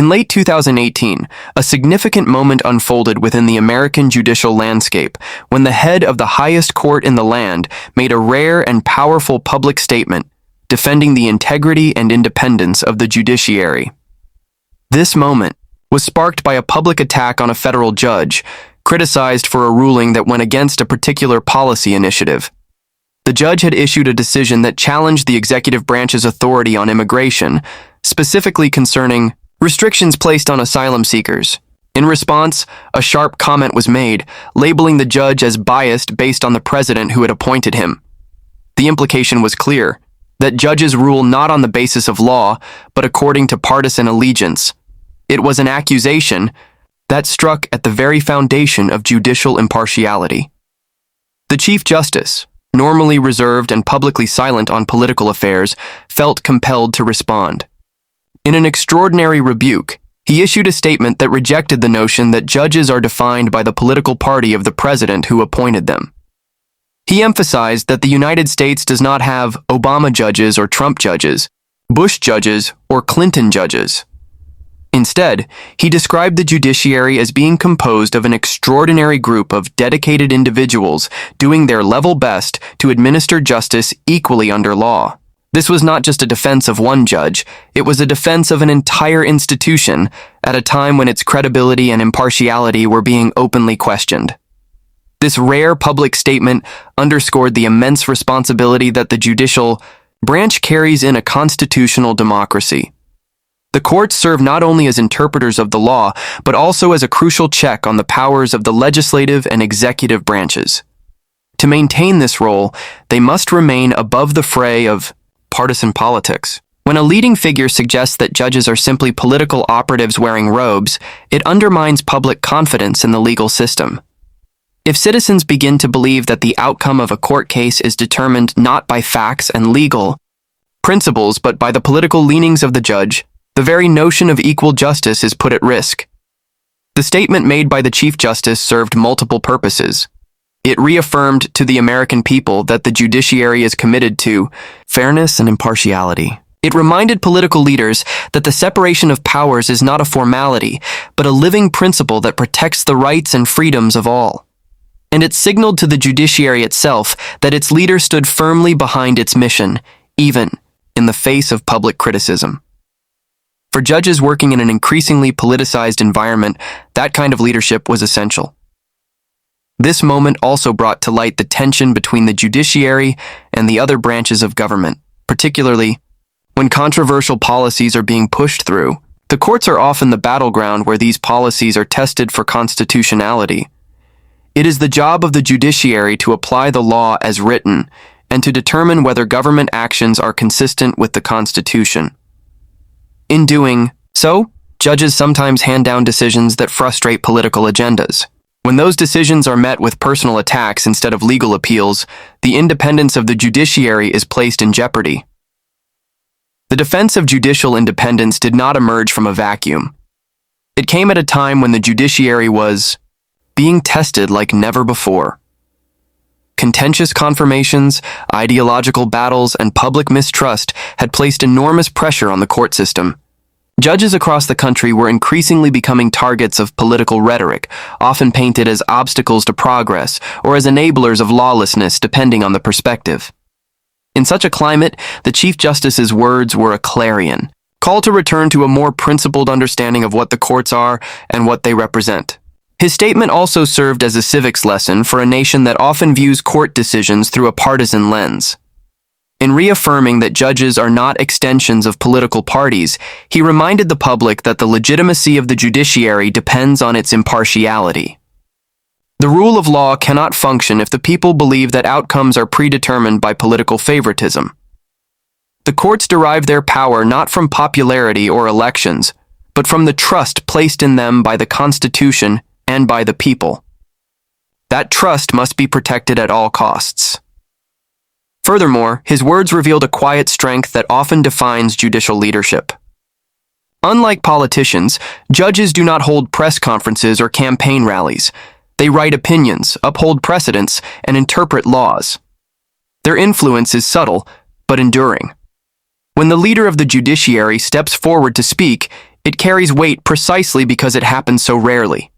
In late 2018, a significant moment unfolded within the American judicial landscape when the head of the highest court in the land made a rare and powerful public statement defending the integrity and independence of the judiciary. This moment was sparked by a public attack on a federal judge, criticized for a ruling that went against a particular policy initiative. The judge had issued a decision that challenged the executive branch's authority on immigration, specifically concerning restrictions placed on asylum seekers. In response, a sharp comment was made, labeling the judge as biased based on the president who had appointed him. The implication was clear, that judges rule not on the basis of law, but according to partisan allegiance. It was an accusation that struck at the very foundation of judicial impartiality. The Chief Justice, normally reserved and publicly silent on political affairs, felt compelled to respond. In an extraordinary rebuke, he issued a statement that rejected the notion that judges are defined by the political party of the president who appointed them. He emphasized that the United States does not have Obama judges or Trump judges, Bush judges or Clinton judges. Instead, he described the judiciary as being composed of an extraordinary group of dedicated individuals doing their level best to administer justice equally under law. This was not just a defense of one judge, it was a defense of an entire institution at a time when its credibility and impartiality were being openly questioned. This rare public statement underscored the immense responsibility that the judicial branch carries in a constitutional democracy. The courts serve not only as interpreters of the law, but also as a crucial check on the powers of the legislative and executive branches. To maintain this role, they must remain above the fray of partisan politics. When a leading figure suggests that judges are simply political operatives wearing robes, it undermines public confidence in the legal system. If citizens begin to believe that the outcome of a court case is determined not by facts and legal principles but by the political leanings of the judge, the very notion of equal justice is put at risk. The statement made by the Chief Justice served multiple purposes. It reaffirmed to the American people that the judiciary is committed to fairness and impartiality. It reminded political leaders that the separation of powers is not a formality, but a living principle that protects the rights and freedoms of all. And it signaled to the judiciary itself that its leader stood firmly behind its mission, even in the face of public criticism. For judges working in an increasingly politicized environment, that kind of leadership was essential. This moment also brought to light the tension between the judiciary and the other branches of government, particularly when controversial policies are being pushed through. The courts are often the battleground where these policies are tested for constitutionality. It is the job of the judiciary to apply the law as written and to determine whether government actions are consistent with the Constitution. In doing so, judges sometimes hand down decisions that frustrate political agendas. When those decisions are met with personal attacks instead of legal appeals, the independence of the judiciary is placed in jeopardy. The defense of judicial independence did not emerge from a vacuum. It came at a time when the judiciary was being tested like never before. Contentious confirmations, ideological battles, and public mistrust had placed enormous pressure on the court system. Judges across the country were increasingly becoming targets of political rhetoric, often painted as obstacles to progress or as enablers of lawlessness, depending on the perspective. In such a climate, the Chief Justice's words were a clarion call to return to a more principled understanding of what the courts are and what they represent. His statement also served as a civics lesson for a nation that often views court decisions through a partisan lens. In reaffirming that judges are not extensions of political parties, he reminded the public that the legitimacy of the judiciary depends on its impartiality. The rule of law cannot function if the people believe that outcomes are predetermined by political favoritism. The courts derive their power not from popularity or elections, but from the trust placed in them by the Constitution and by the people. That trust must be protected at all costs. Furthermore, his words revealed a quiet strength that often defines judicial leadership. Unlike politicians, judges do not hold press conferences or campaign rallies. They write opinions, uphold precedents, and interpret laws. Their influence is subtle, but enduring. When the leader of the judiciary steps forward to speak, It carries weight precisely because it happens so rarely.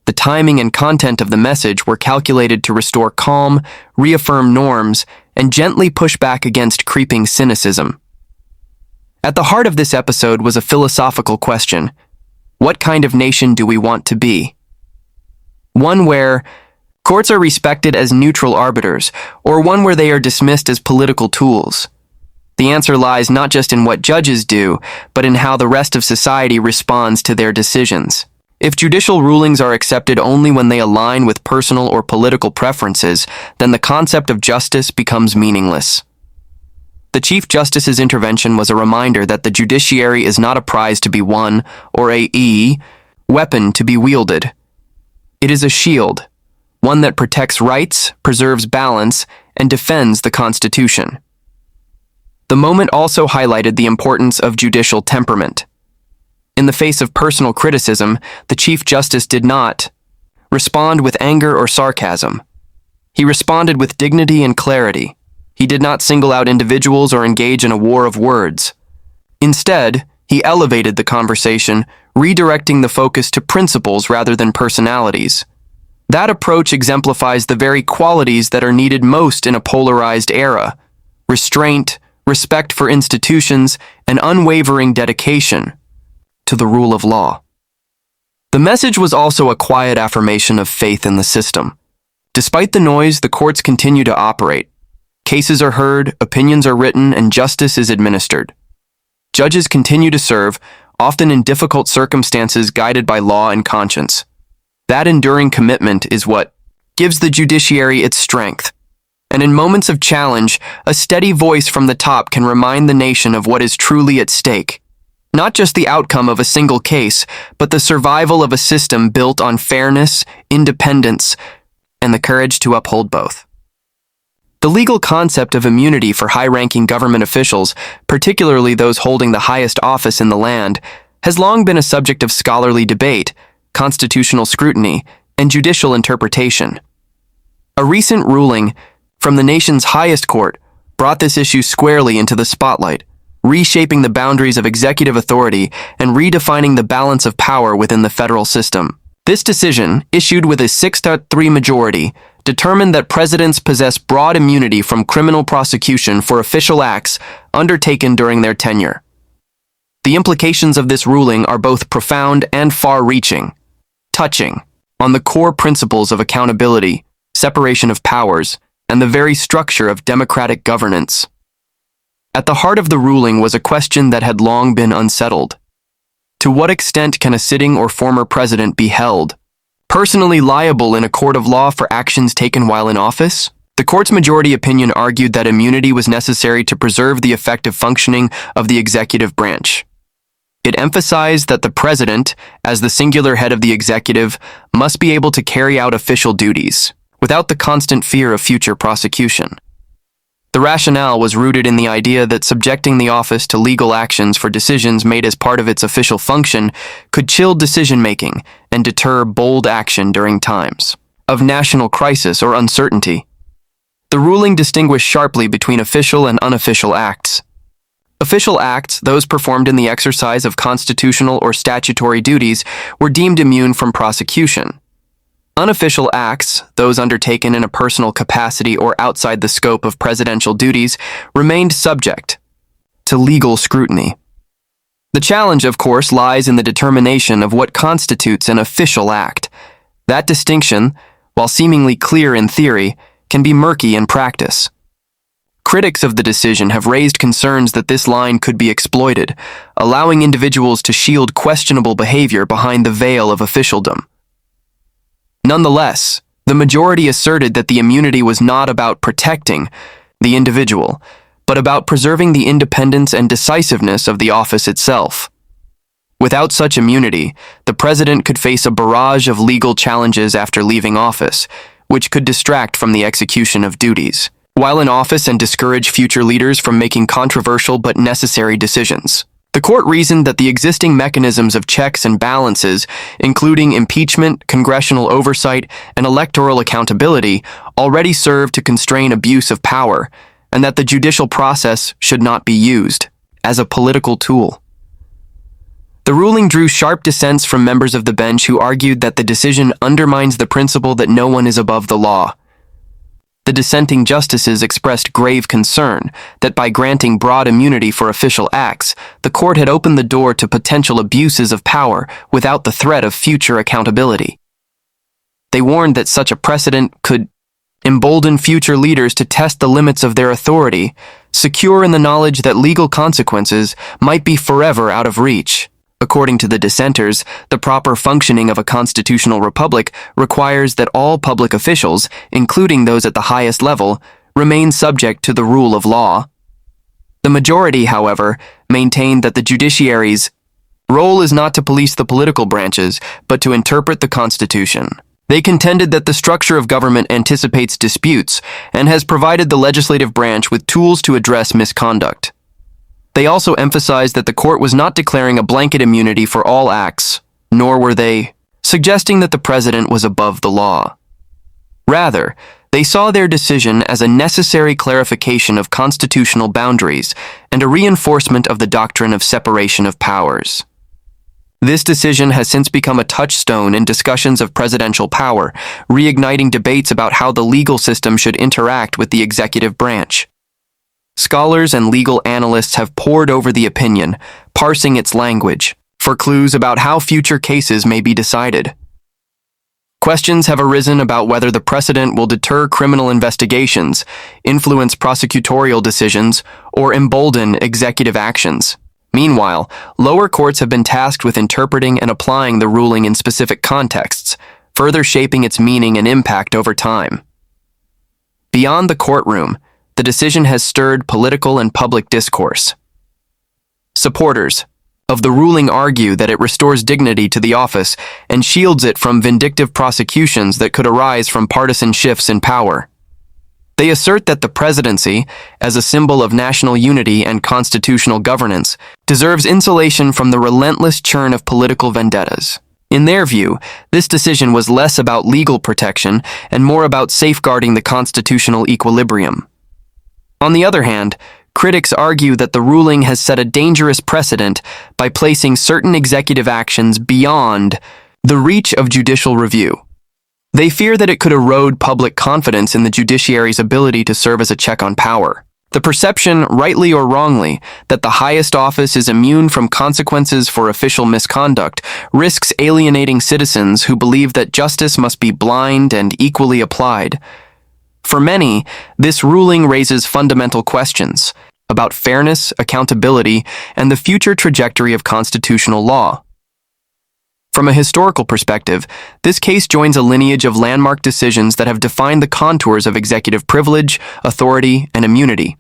The timing and content of the message were calculated to restore calm, reaffirm norms, and gently push back against creeping cynicism. At the heart of this episode was a philosophical question. What kind of nation do we want to be? One where courts are respected as neutral arbiters, or one where they are dismissed as political tools? The answer lies not just in what judges do, but in how the rest of society responds to their decisions. If judicial rulings are accepted only when they align with personal or political preferences, then the concept of justice becomes meaningless. The Chief Justice's intervention was a reminder that the judiciary is not a prize to be won or a weapon to be wielded. It is a shield, one that protects rights, preserves balance, and defends the Constitution. The moment also highlighted the importance of judicial temperament. In the face of personal criticism, the Chief Justice did not respond with anger or sarcasm. He responded with dignity and clarity. He did not single out individuals or engage in a war of words. Instead, he elevated the conversation, redirecting the focus to principles rather than personalities. That approach exemplifies the very qualities that are needed most in a polarized era: restraint, respect for institutions, and unwavering dedication to the rule of law. The message was also a quiet affirmation of faith in the system. Despite the noise, the courts continue to operate. Cases are heard, opinions are written, and justice is administered. Judges continue to serve, often in difficult circumstances guided by law and conscience. That enduring commitment is what gives the judiciary its strength. And in moments of challenge, a steady voice from the top can remind the nation of what is truly at stake. Not just the outcome of a single case, but the survival of a system built on fairness, independence, and the courage to uphold both. The legal concept of immunity for high-ranking government officials, particularly those holding the highest office in the land, has long been a subject of scholarly debate, constitutional scrutiny, and judicial interpretation. A recent ruling from the nation's highest court brought this issue squarely into the spotlight, reshaping the boundaries of executive authority and redefining the balance of power within the federal system. This decision, issued with a 6-3 majority, determined that presidents possess broad immunity from criminal prosecution for official acts undertaken during their tenure. The implications of this ruling are both profound and far-reaching, touching on the core principles of accountability, separation of powers, and the very structure of democratic governance. At the heart of the ruling was a question that had long been unsettled. To what extent can a sitting or former president be held personally liable in a court of law for actions taken while in office? The court's majority opinion argued that immunity was necessary to preserve the effective functioning of the executive branch. It emphasized that the president, as the singular head of the executive, must be able to carry out official duties without the constant fear of future prosecution. The rationale was rooted in the idea that subjecting the office to legal actions for decisions made as part of its official function could chill decision-making and deter bold action during times of national crisis or uncertainty. The ruling distinguished sharply between official and unofficial acts. Official acts, those performed in the exercise of constitutional or statutory duties, were deemed immune from prosecution. Unofficial acts, those undertaken in a personal capacity or outside the scope of presidential duties, remained subject to legal scrutiny. The challenge, of course, lies in the determination of what constitutes an official act. That distinction, while seemingly clear in theory, can be murky in practice. Critics of the decision have raised concerns that this line could be exploited, allowing individuals to shield questionable behavior behind the veil of officialdom. Nonetheless, the majority asserted that the immunity was not about protecting the individual, but about preserving the independence and decisiveness of the office itself. Without such immunity, the president could face a barrage of legal challenges after leaving office, which could distract from the execution of duties while in office and discourage future leaders from making controversial but necessary decisions. The court reasoned that the existing mechanisms of checks and balances, including impeachment, congressional oversight, and electoral accountability, already serve to constrain abuse of power, and that the judicial process should not be used as a political tool. The ruling drew sharp dissents from members of the bench who argued that the decision undermines the principle that no one is above the law. The dissenting justices expressed grave concern that by granting broad immunity for official acts, the court had opened the door to potential abuses of power without the threat of future accountability. They warned that such a precedent could embolden future leaders to test the limits of their authority, secure in the knowledge that legal consequences might be forever out of reach. According to the dissenters, the proper functioning of a constitutional republic requires that all public officials, including those at the highest level, remain subject to the rule of law. The majority, however, maintained that the judiciary's role is not to police the political branches, but to interpret the Constitution. They contended that the structure of government anticipates disputes and has provided the legislative branch with tools to address misconduct. They also emphasized that the court was not declaring a blanket immunity for all acts, nor were they suggesting that the president was above the law. Rather, they saw their decision as a necessary clarification of constitutional boundaries and a reinforcement of the doctrine of separation of powers. This decision has since become a touchstone in discussions of presidential power, reigniting debates about how the legal system should interact with the executive branch. Scholars and legal analysts have pored over the opinion, parsing its language, for clues about how future cases may be decided. Questions have arisen about whether the precedent will deter criminal investigations, influence prosecutorial decisions, or embolden executive actions. Meanwhile, lower courts have been tasked with interpreting and applying the ruling in specific contexts, further shaping its meaning and impact over time. Beyond the courtroom, the decision has stirred political and public discourse. Supporters of the ruling argue that it restores dignity to the office and shields it from vindictive prosecutions that could arise from partisan shifts in power. They assert that the presidency, as a symbol of national unity and constitutional governance, deserves insulation from the relentless churn of political vendettas. In their view, this decision was less about legal protection and more about safeguarding the constitutional equilibrium. On the other hand, critics argue that the ruling has set a dangerous precedent by placing certain executive actions beyond the reach of judicial review. They fear that it could erode public confidence in the judiciary's ability to serve as a check on power. The perception, rightly or wrongly, that the highest office is immune from consequences for official misconduct risks alienating citizens who believe that justice must be blind and equally applied. For many, this ruling raises fundamental questions about fairness, accountability, and the future trajectory of constitutional law. From a historical perspective, this case joins a lineage of landmark decisions that have defined the contours of executive privilege, authority, and immunity.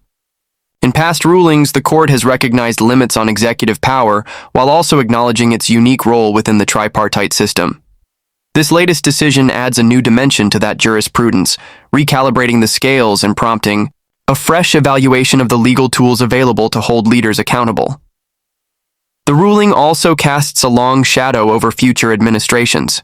In past rulings, the court has recognized limits on executive power while also acknowledging its unique role within the tripartite system. This latest decision adds a new dimension to that jurisprudence, recalibrating the scales and prompting a fresh evaluation of the legal tools available to hold leaders accountable. The ruling also casts a long shadow over future administrations.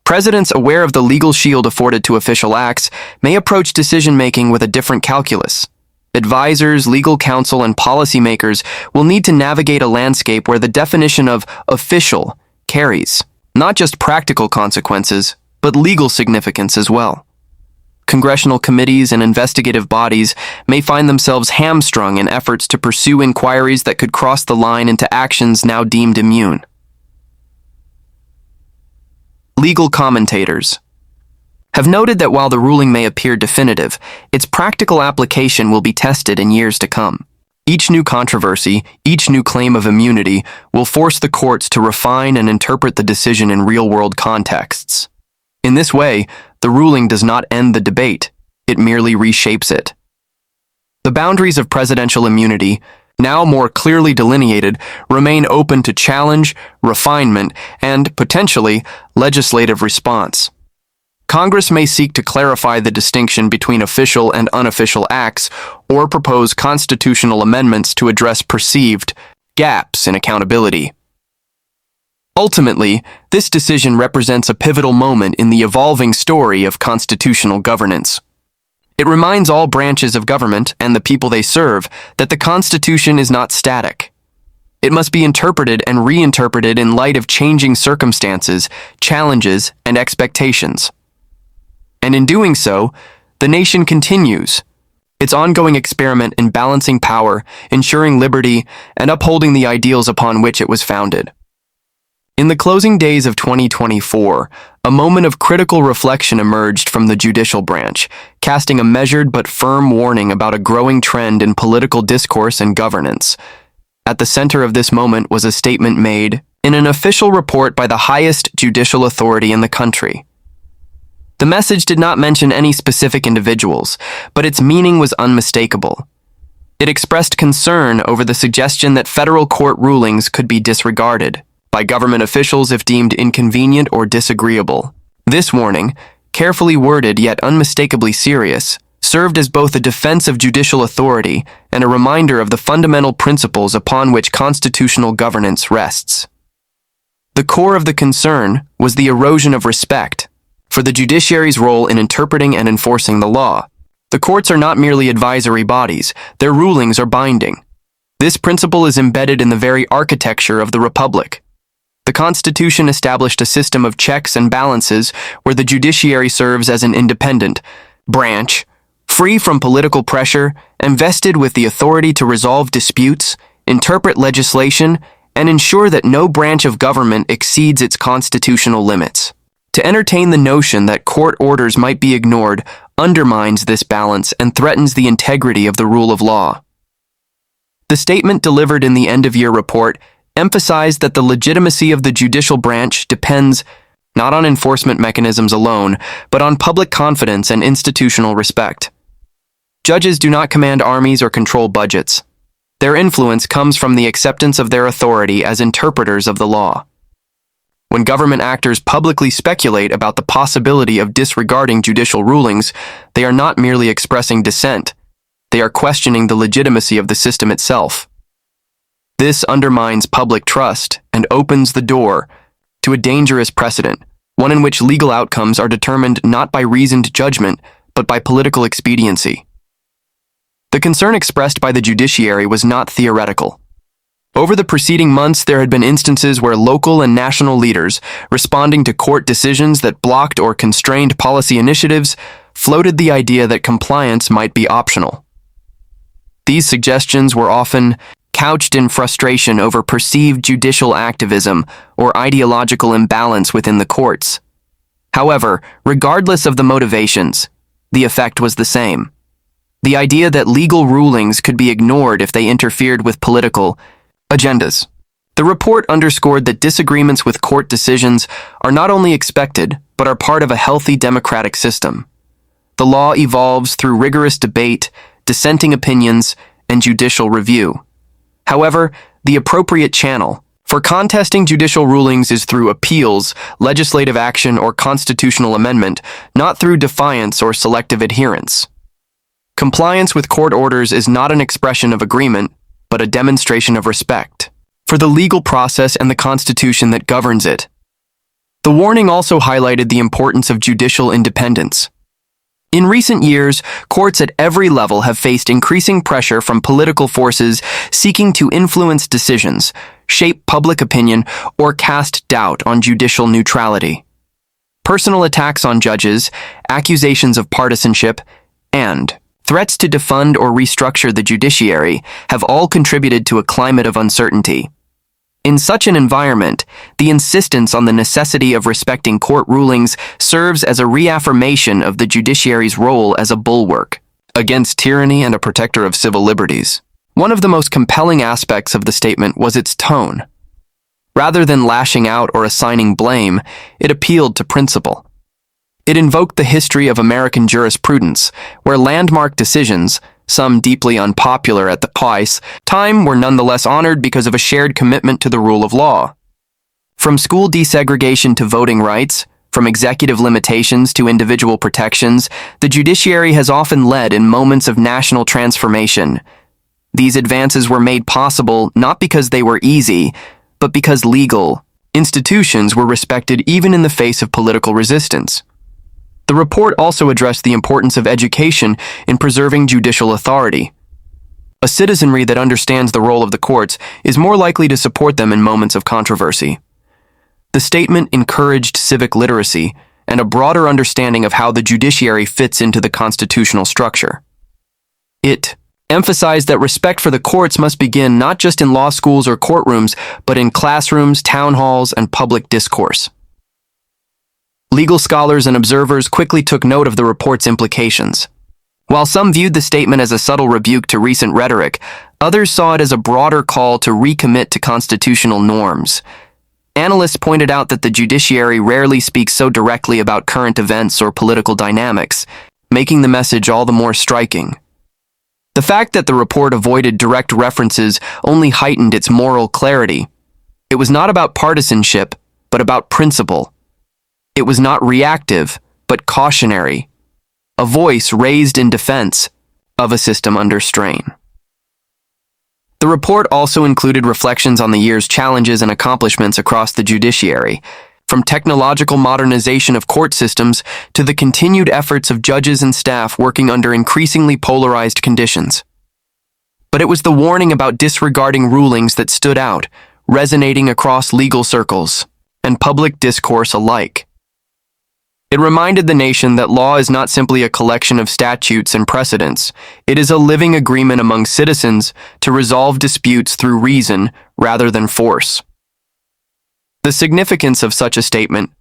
Presidents aware of the legal shield afforded to official acts may approach decision-making with a different calculus. Advisors, legal counsel, and policymakers will need to navigate a landscape where the definition of official carries not just practical consequences, but legal significance as well. Congressional committees and investigative bodies may find themselves hamstrung in efforts to pursue inquiries that could cross the line into actions now deemed immune. Legal commentators have noted that while the ruling may appear definitive, its practical application will be tested in years to come. Each new controversy, each new claim of immunity will force the courts to refine and interpret the decision in real-world contexts. In this way, the ruling does not end the debate, it merely reshapes it. The boundaries of presidential immunity, now more clearly delineated, remain open to challenge, refinement, and, potentially, legislative response. Congress may seek to clarify the distinction between official and unofficial acts or propose constitutional amendments to address perceived gaps in accountability. Ultimately, this decision represents a pivotal moment in the evolving story of constitutional governance. It reminds all branches of government and the people they serve that the Constitution is not static. It must be interpreted and reinterpreted in light of changing circumstances, challenges, and expectations. And in doing so, the nation continues its ongoing experiment in balancing power, ensuring liberty, and upholding the ideals upon which it was founded. In the closing days of 2024, a moment of critical reflection emerged from the judicial branch, casting a measured but firm warning about a growing trend in political discourse and governance. At the center of this moment was a statement made in an official report by the highest judicial authority in the country. The message did not mention any specific individuals, but its meaning was unmistakable. It expressed concern over the suggestion that federal court rulings could be disregarded by government officials if deemed inconvenient or disagreeable. This warning, carefully worded yet unmistakably serious, served as both a defense of judicial authority and a reminder of the fundamental principles upon which constitutional governance rests. The core of the concern was the erosion of respect for the judiciary's role in interpreting and enforcing the law. The courts are not merely advisory bodies, their rulings are binding. This principle is embedded in the very architecture of the Republic. The Constitution established a system of checks and balances where the judiciary serves as an independent branch, free from political pressure, and vested with the authority to resolve disputes, interpret legislation, and ensure that no branch of government exceeds its constitutional limits. To entertain the notion that court orders might be ignored undermines this balance and threatens the integrity of the rule of law. The statement delivered in the end-of-year report emphasized that the legitimacy of the judicial branch depends not on enforcement mechanisms alone, but on public confidence and institutional respect. Judges do not command armies or control budgets. Their influence comes from the acceptance of their authority as interpreters of the law. When government actors publicly speculate about the possibility of disregarding judicial rulings, they are not merely expressing dissent. They are questioning the legitimacy of the system itself. This undermines public trust and opens the door to a dangerous precedent, one in which legal outcomes are determined not by reasoned judgment, but by political expediency. The concern expressed by the judiciary was not theoretical. Over the preceding months, there had been instances where local and national leaders, responding to court decisions that blocked or constrained policy initiatives, floated the idea that compliance might be optional. These suggestions were often couched in frustration over perceived judicial activism or ideological imbalance within the courts. However, regardless of the motivations, the effect was the same. The idea that legal rulings could be ignored if they interfered with political agendas. The report underscored that disagreements with court decisions are not only expected, but are part of a healthy democratic system. The law evolves through rigorous debate, dissenting opinions, and judicial review. However, the appropriate channel for contesting judicial rulings is through appeals, legislative action, or constitutional amendment, not through defiance or selective adherence. Compliance with court orders is not an expression of agreement, but a demonstration of respect for the legal process and the Constitution that governs it. The warning also highlighted the importance of judicial independence. In recent years, courts at every level have faced increasing pressure from political forces seeking to influence decisions, shape public opinion, or cast doubt on judicial neutrality. Personal attacks on judges, accusations of partisanship, and threats to defund or restructure the judiciary have all contributed to a climate of uncertainty. In such an environment, the insistence on the necessity of respecting court rulings serves as a reaffirmation of the judiciary's role as a bulwark against tyranny and a protector of civil liberties. One of the most compelling aspects of the statement was its tone. Rather than lashing out or assigning blame, it appealed to principle. It invoked the history of American jurisprudence, where landmark decisions, some deeply unpopular at the time, were nonetheless honored because of a shared commitment to the rule of law. From school desegregation to voting rights, from executive limitations to individual protections, the judiciary has often led in moments of national transformation. These advances were made possible not because they were easy, but because legal institutions were respected even in the face of political resistance. The report also addressed the importance of education in preserving judicial authority. A citizenry that understands the role of the courts is more likely to support them in moments of controversy. The statement encouraged civic literacy and a broader understanding of how the judiciary fits into the constitutional structure. It emphasized that respect for the courts must begin not just in law schools or courtrooms, but in classrooms, town halls, and public discourse. Legal scholars and observers quickly took note of the report's implications. While some viewed the statement as a subtle rebuke to recent rhetoric, others saw it as a broader call to recommit to constitutional norms. Analysts pointed out that the judiciary rarely speaks so directly about current events or political dynamics, making the message all the more striking. The fact that the report avoided direct references only heightened its moral clarity. It was not about partisanship, but about principle. It was not reactive, but cautionary. A voice raised in defense of a system under strain. The report also included reflections on the year's challenges and accomplishments across the judiciary, from technological modernization of court systems to the continued efforts of judges and staff working under increasingly polarized conditions. But it was the warning about disregarding rulings that stood out, resonating across legal circles and public discourse alike. It reminded the nation that law is not simply a collection of statutes and precedents. It is a living agreement among citizens to resolve disputes through reason rather than force. The significance of such a statement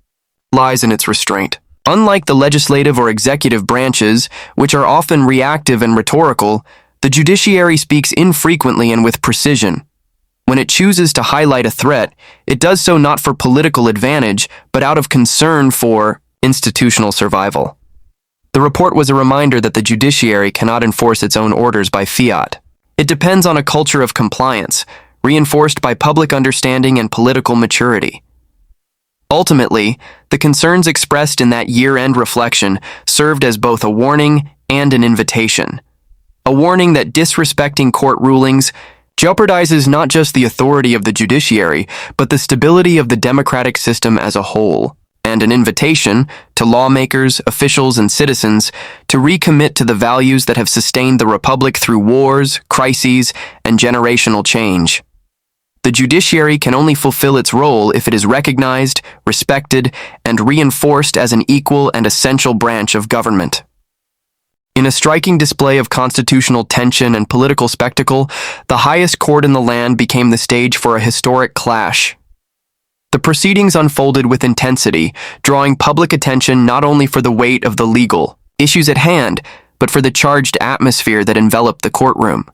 lies in its restraint. Unlike the legislative or executive branches, which are often reactive and rhetorical, the judiciary speaks infrequently and with precision. When it chooses to highlight a threat, it does so not for political advantage, but out of concern for institutional survival. The report was a reminder that the judiciary cannot enforce its own orders by fiat. It depends on a culture of compliance, reinforced by public understanding and political maturity. Ultimately, the concerns expressed in that year-end reflection served as both a warning and an invitation. A warning that disrespecting court rulings jeopardizes not just the authority of the judiciary, but the stability of the democratic system as a whole, and an invitation to lawmakers, officials, and citizens to recommit to the values that have sustained the republic through wars, crises, and generational change. The judiciary can only fulfill its role if it is recognized, respected, and reinforced as an equal and essential branch of government. In a striking display of constitutional tension and political spectacle, the highest court in the land became the stage for a historic clash. The proceedings unfolded with intensity, drawing public attention not only for the weight of the legal issues at hand, but for the charged atmosphere that enveloped the courtroom.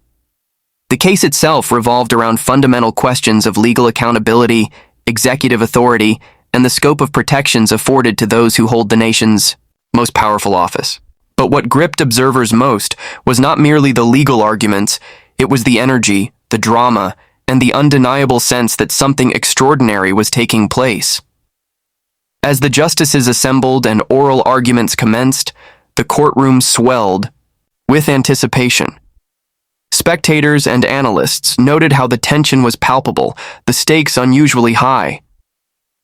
The case itself revolved around fundamental questions of legal accountability, executive authority, and the scope of protections afforded to those who hold the nation's most powerful office. But what gripped observers most was not merely the legal arguments, it was the energy, the drama, and the undeniable sense that something extraordinary was taking place. As the justices assembled and oral arguments commenced, the courtroom swelled with anticipation. Spectators and analysts noted how the tension was palpable, the stakes unusually high.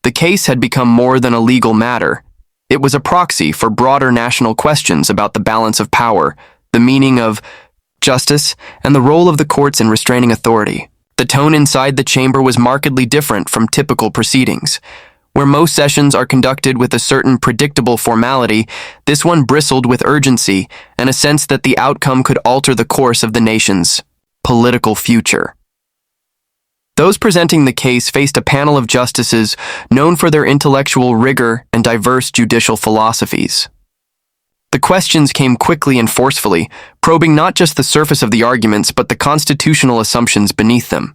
The case had become more than a legal matter. It was a proxy for broader national questions about the balance of power, the meaning of justice, and the role of the courts in restraining authority. The tone inside the chamber was markedly different from typical proceedings. Where most sessions are conducted with a certain predictable formality, this one bristled with urgency and a sense that the outcome could alter the course of the nation's political future. Those presenting the case faced a panel of justices known for their intellectual rigor and diverse judicial philosophies. The questions came quickly and forcefully, probing not just the surface of the arguments but the constitutional assumptions beneath them.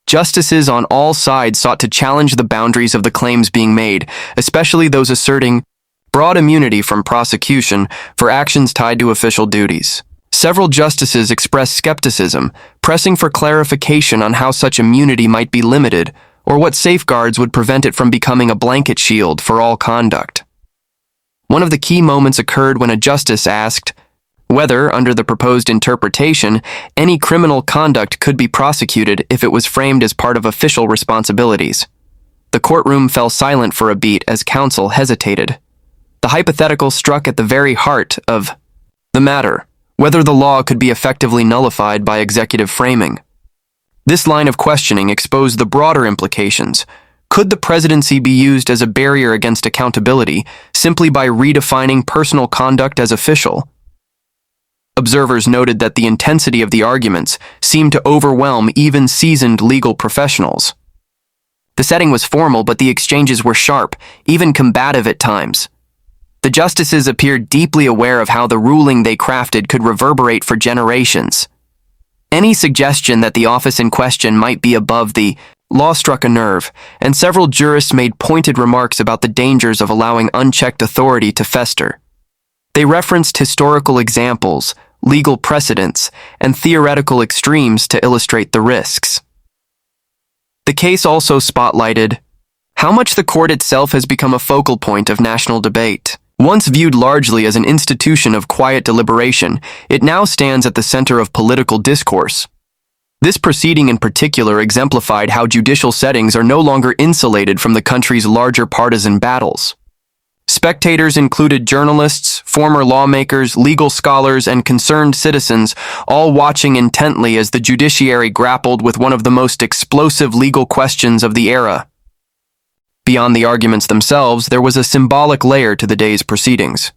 Justices on all sides sought to challenge the boundaries of the claims being made, especially those asserting broad immunity from prosecution for actions tied to official duties. Several justices expressed skepticism, pressing for clarification on how such immunity might be limited or what safeguards would prevent it from becoming a blanket shield for all conduct. One of the key moments occurred when a justice asked whether, under the proposed interpretation, any criminal conduct could be prosecuted if it was framed as part of official responsibilities. The courtroom fell silent for a beat as counsel hesitated. The hypothetical struck at the very heart of the matter, whether the law could be effectively nullified by executive framing. This line of questioning exposed the broader implications. Could the presidency be used as a barrier against accountability simply by redefining personal conduct as official? Observers noted that the intensity of the arguments seemed to overwhelm even seasoned legal professionals. The setting was formal, but the exchanges were sharp, even combative at times. The justices appeared deeply aware of how the ruling they crafted could reverberate for generations. Any suggestion that the office in question might be above the law struck a nerve, and several jurists made pointed remarks about the dangers of allowing unchecked authority to fester. They referenced historical examples, legal precedents, and theoretical extremes to illustrate the risks. The case also spotlighted how much the court itself has become a focal point of national debate. Once viewed largely as an institution of quiet deliberation, it now stands at the center of political discourse. This proceeding in particular exemplified how judicial settings are no longer insulated from the country's larger partisan battles. Spectators included journalists, former lawmakers, legal scholars, and concerned citizens, all watching intently as the judiciary grappled with one of the most explosive legal questions of the era. Beyond the arguments themselves, there was a symbolic layer to the day's proceedings.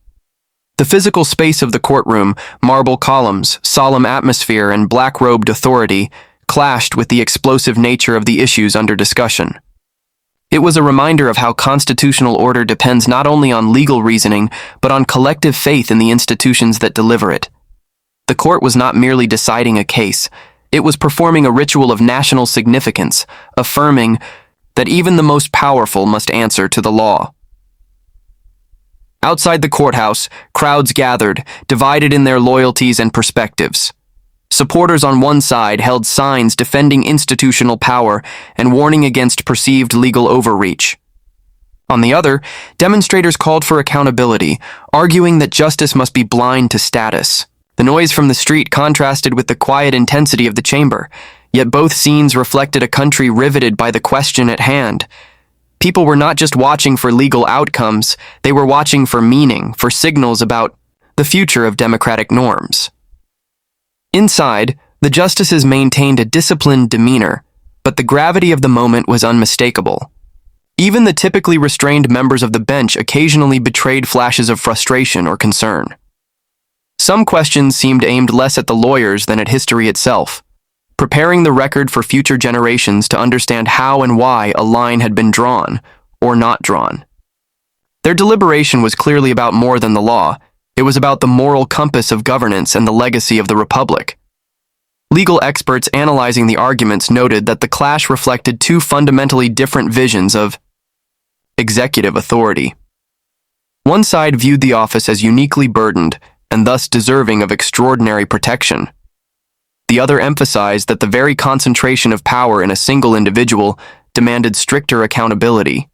The physical space of the courtroom, marble columns, solemn atmosphere, and black-robed authority clashed with the explosive nature of the issues under discussion. It was a reminder of how constitutional order depends not only on legal reasoning, but on collective faith in the institutions that deliver it. The court was not merely deciding a case, it was performing a ritual of national significance, affirming that even the most powerful must answer to the law. Outside the courthouse, crowds gathered, divided in their loyalties and perspectives. Supporters on one side held signs defending institutional power and warning against perceived legal overreach. On the other, demonstrators called for accountability, arguing that justice must be blind to status. The noise from the street contrasted with the quiet intensity of the chamber, yet both scenes reflected a country riveted by the question at hand. People were not just watching for legal outcomes, they were watching for meaning, for signals about the future of democratic norms. Inside, the justices maintained a disciplined demeanor, but the gravity of the moment was unmistakable. Even the typically restrained members of the bench occasionally betrayed flashes of frustration or concern. Some questions seemed aimed less at the lawyers than at history itself, preparing the record for future generations to understand how and why a line had been drawn or not drawn. Their deliberation was clearly about more than the law. It was about the moral compass of governance and the legacy of the republic. Legal experts analyzing the arguments noted that the clash reflected two fundamentally different visions of executive authority. One side viewed the office as uniquely burdened and thus deserving of extraordinary protection. The other emphasized that the very concentration of power in a single individual demanded stricter accountability.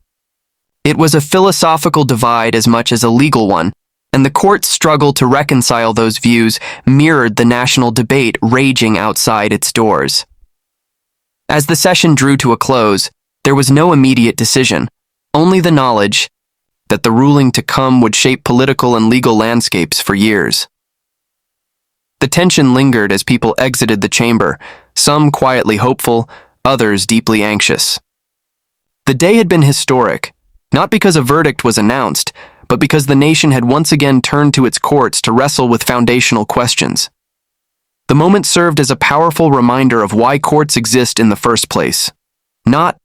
It was a philosophical divide as much as a legal one, and the court's struggle to reconcile those views mirrored the national debate raging outside its doors. As the session drew to a close, there was no immediate decision, only the knowledge that the ruling to come would shape political and legal landscapes for years. The tension lingered as people exited the chamber, some quietly hopeful, others deeply anxious. The day had been historic, not because a verdict was announced, but because the nation had once again turned to its courts to wrestle with foundational questions. The moment served as a powerful reminder of why courts exist in the first place. Not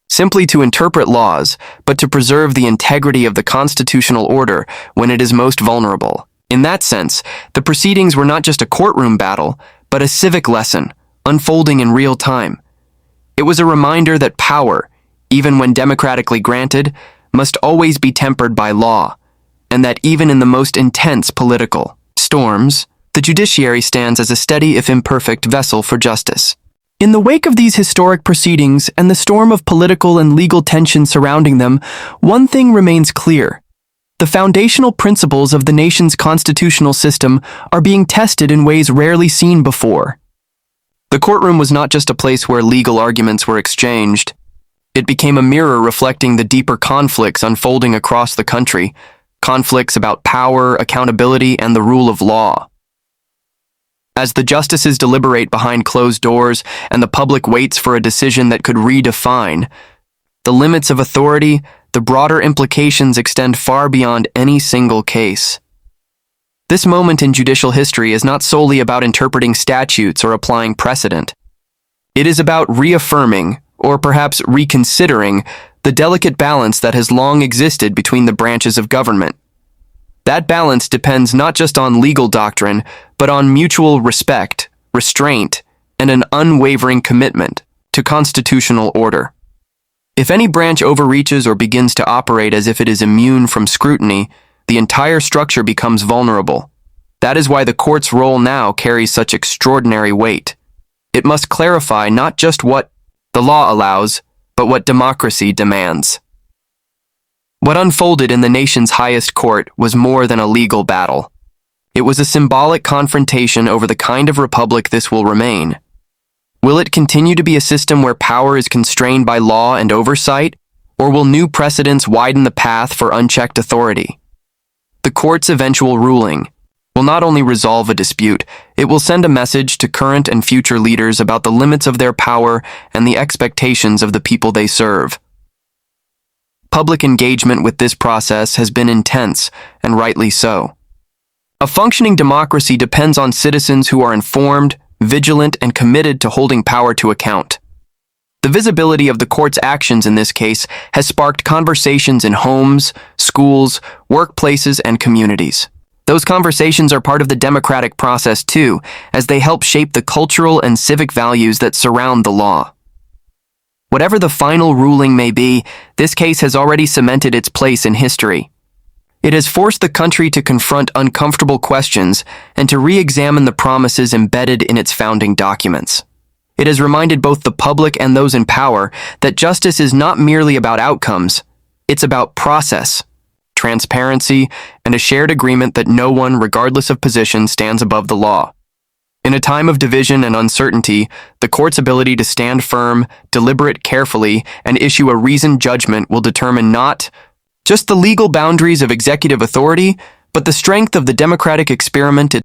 simply to interpret laws, but to preserve the integrity of the constitutional order when it is most vulnerable. In that sense, the proceedings were not just a courtroom battle, but a civic lesson, unfolding in real time. It was a reminder that power, even when democratically granted, must always be tempered by law, and that even in the most intense political storms, the judiciary stands as a steady if imperfect vessel for justice. In the wake of these historic proceedings and the storm of political and legal tension surrounding them, one thing remains clear. The foundational principles of the nation's constitutional system are being tested in ways rarely seen before. The courtroom was not just a place where legal arguments were exchanged. It became a mirror reflecting the deeper conflicts unfolding across the country, conflicts about power, accountability, and the rule of law. As the justices deliberate behind closed doors and the public waits for a decision that could redefine the limits of authority, the broader implications extend far beyond any single case. This moment in judicial history is not solely about interpreting statutes or applying precedent. It is about reaffirming, or perhaps reconsidering, the delicate balance that has long existed between the branches of government. That balance depends not just on legal doctrine, but on mutual respect, restraint, and an unwavering commitment to constitutional order. If any branch overreaches or begins to operate as if it is immune from scrutiny, the entire structure becomes vulnerable. That is why the court's role now carries such extraordinary weight. It must clarify not just what the law allows, but what democracy demands. What unfolded in the nation's highest court was more than a legal battle. It was a symbolic confrontation over the kind of republic this will remain. Will it continue to be a system where power is constrained by law and oversight, or will new precedents widen the path for unchecked authority? The court's eventual ruling will not only resolve a dispute, it will send a message to current and future leaders about the limits of their power and the expectations of the people they serve. Public engagement with this process has been intense, and rightly so. A functioning democracy depends on citizens who are informed, vigilant, and committed to holding power to account. The visibility of the court's actions in this case has sparked conversations in homes, schools, workplaces, and communities. Those conversations are part of the democratic process too, as they help shape the cultural and civic values that surround the law. Whatever the final ruling may be, this case has already cemented its place in history. It has forced the country to confront uncomfortable questions and to re-examine the promises embedded in its founding documents. It has reminded both the public and those in power that justice is not merely about outcomes, it's about process, transparency, and a shared agreement that no one, regardless of position, stands above the law. In a time of division and uncertainty, the court's ability to stand firm, deliberate carefully, and issue a reasoned judgment will determine not just the legal boundaries of executive authority, but the strength of the democratic experiment